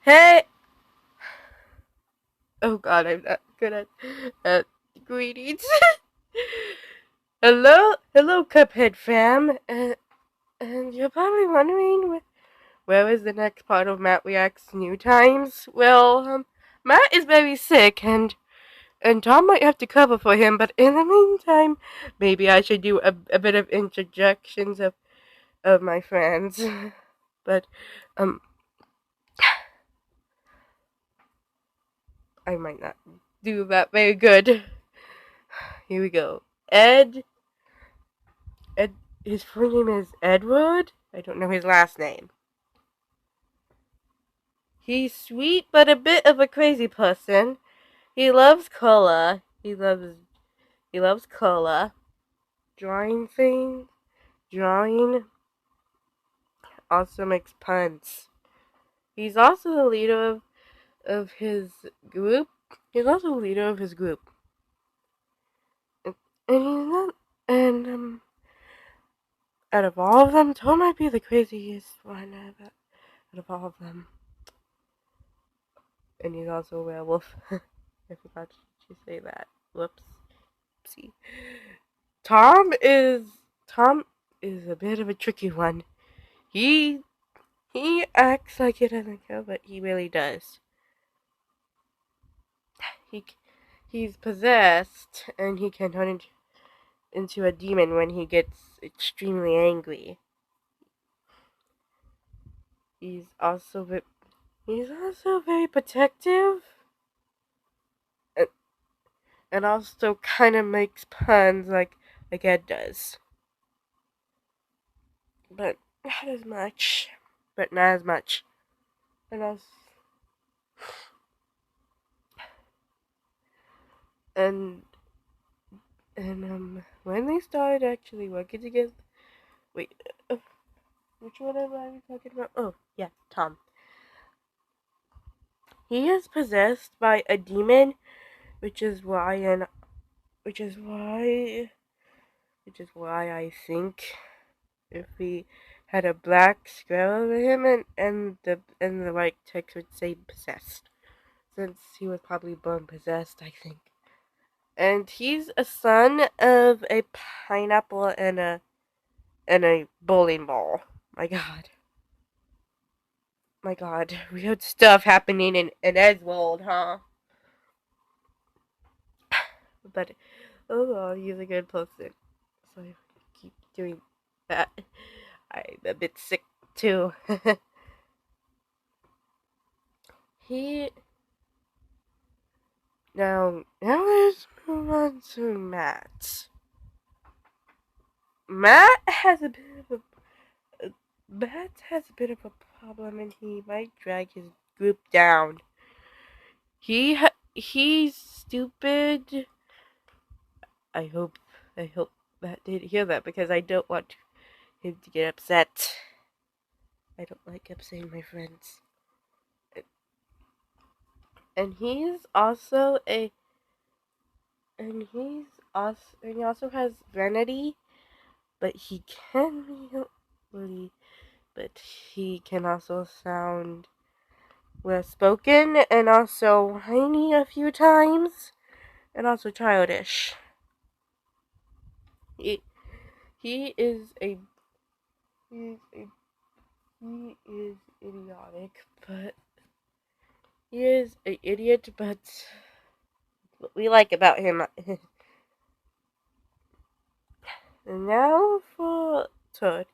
Hey! Oh god, I'm not good at greetings. hello, Cuphead fam. And you're probably wondering where is the next part of Matt Reacts New Times? Well, Matt is very sick, and Tom might have to cover for him. But in the meantime, maybe I should do a bit of introductions of my friends. But um, I might not do that very good. Here we go. Ed, his full name is Edward. I don't know his last name. He's sweet, but a bit of a crazy person. He loves cola. He loves cola. Drawing things. Drawing. Also makes puns. He's also the leader of his group. He's also the leader of his group. And he's not. And out of all of them, Tom might be the craziest one out of all of them. And he's also a werewolf. I forgot to say that. Whoops. Oopsie. Tom is Tom is a bit of a tricky one. He he acts like he doesn't care, but he really does. He he's possessed, and he can turn into a demon when he gets extremely angry. He's also he's also very protective, and, and also kind of makes puns like Ed does. But not as much. But not as much. And also, and when they started actually working together, wait, which one am I talking about? Oh, yeah, Tom. He is possessed by a demon, which is why, and which is why, which is why I think if we had a black square over him and the white text would say possessed, since he was probably born possessed, I think. And he's a son of a pineapple and a bowling ball. My god. My god. Weird stuff happening in Edgewold, huh? But overall, he's a good person. So I keep doing that. I'm a bit sick too. he now let's move on to Matt. Matt has a bit of Matt has a bit of a problem, and he might drag his group down. He's stupid. I hope I hope Matt didn't hear that because I don't want him to get upset. I don't like upsetting my friends. And he's also a and he also has vanity, but he can be really but he can also sound well spoken and also whiny a few times and also childish. He he is a he is a he is idiotic, but he is an idiot, but what we like about him. And now for Toad.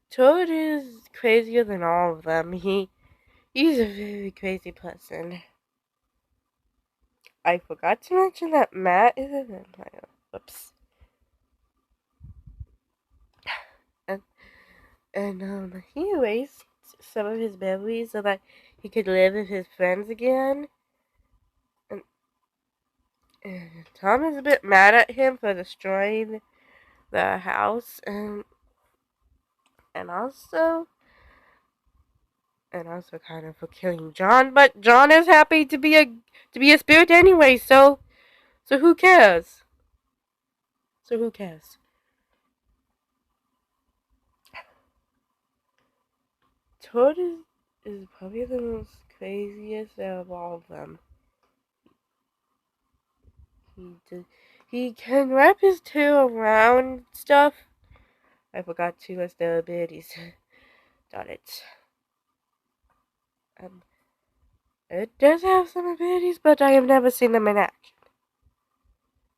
Toad is crazier than all of them. He's a very crazy person. I forgot to mention that Matt is a vampire. Whoops. And he erased some of his memories so that he could live with his friends again. And, and Tom is a bit mad at him for destroying the house and also and also kind of for killing John, but John is happy to be a spirit anyway, so who cares? So who cares? Toad is is probably the most craziest of all of them. He can wrap his tail around stuff. I forgot to list the abilities. Got it. It does have some abilities, but I have never seen them in action.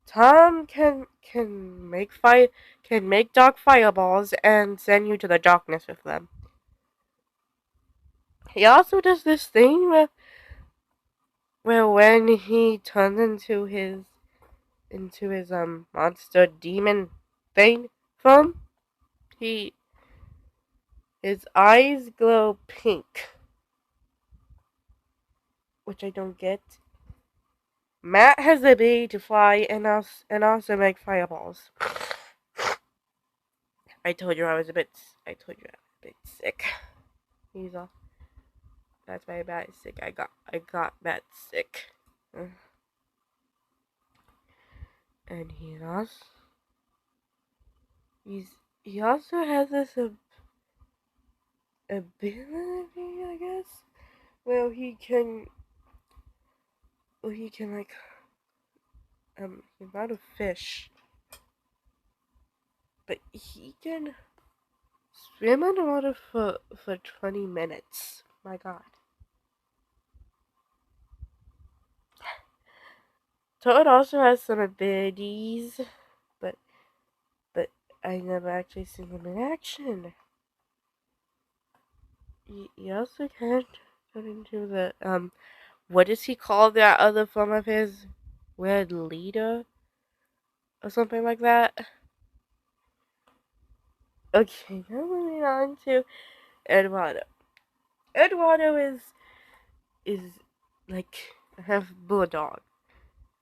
Tom can make dark fireballs and send you to the darkness with them. He also does this thing where when he turns into his monster demon thing form, his eyes glow pink, which I don't get. Matt has the ability to fly and also make fireballs. I told you I was a bit sick. He's off. That's why I'm bad sick. I got bad sick. And he also has this ability, I guess. He can like he's not a fish, but he can swim underwater for 20 minutes. My God. Toad also has some abilities, but I never actually seen them in action. He also can turn into the what does he call that other form of his? Red leader? Or something like that? Okay, now moving on to Eduardo. Eduardo is like a half bulldog.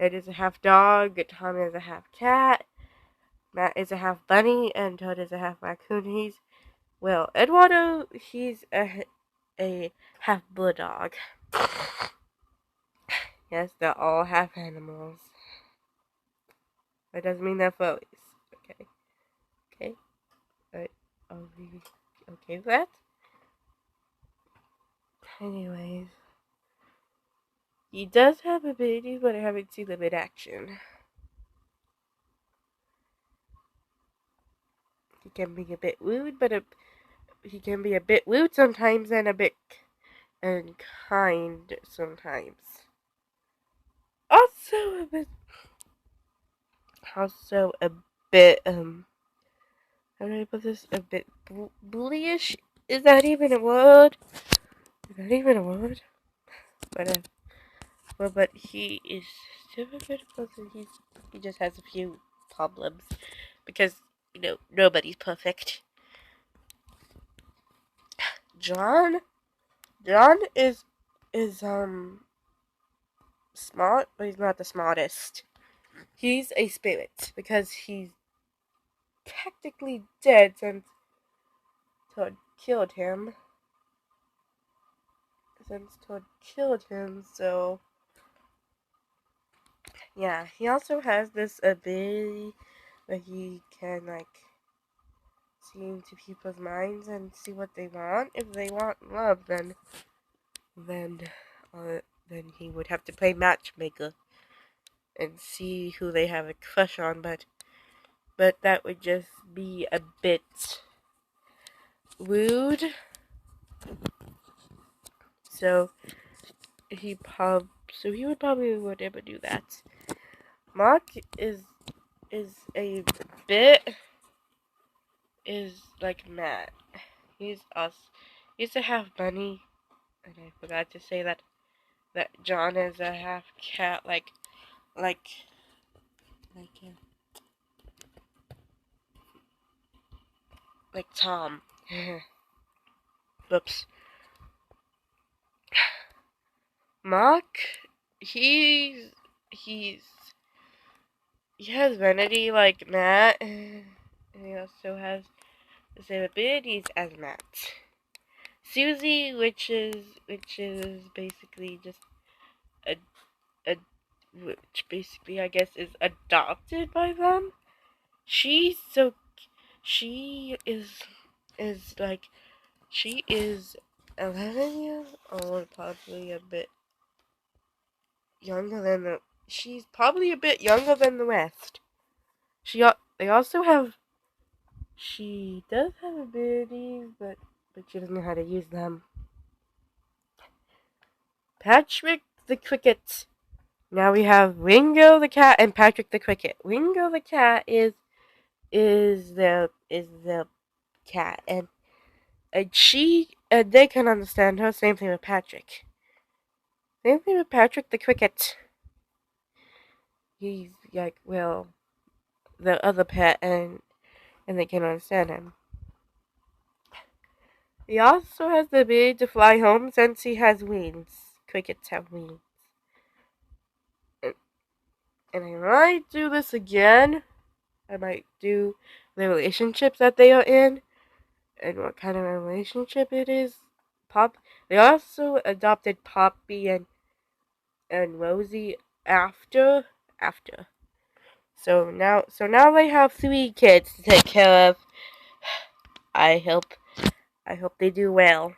Ed is a half dog, Tom is a half cat, Matt is a half bunny, and Toad is a half raccoon. Eduardo, he's a half bulldog. Yes, they're all half animals. That doesn't mean they're furries. Okay. Are we okay with that? Anyways, he does have abilities, but I haven't seen them in action. He can be a bit rude, but he can be a bit rude sometimes and a bit kind sometimes. Also a bit how do I put this? A bit bullyish. Is that even a word? But he is still a good person. He just has a few problems because nobody's perfect. John is smart, but he's not the smartest. He's a spirit because he's technically dead since Todd killed him. So yeah, he also has this ability where he can see into people's minds and see what they want. If they want love, then he would have to play matchmaker and see who they have a crush on. But that would just be a bit rude. So he would probably would never do that. Mark is a bit like Matt. He's a half bunny, and I forgot to say that John is a half cat, like Tom. Whoops. Mark, he has vanity like Matt, and he also has the same abilities as Matt. Susie, which is basically just a which basically I guess is adopted by them. She is 11 years old, probably a bit younger than the. She's probably a bit younger than the rest. They also have. She does have abilities, but she doesn't know how to use them. Patrick the Cricket. Now we have Ringo the cat and Patrick the Cricket. Ringo the cat is the cat, and they can understand her. Same thing with Patrick. Same thing with Patrick the Cricket. He's like, well, the other pet, and they can understand him. He also has the ability to fly home since he has wings. Crickets have wings. And I might do this again. I might do the relationships that they are in and what kind of relationship it is. They also adopted Poppy and Rosie after. So now they have 3 kids to take care of. I hope they do well.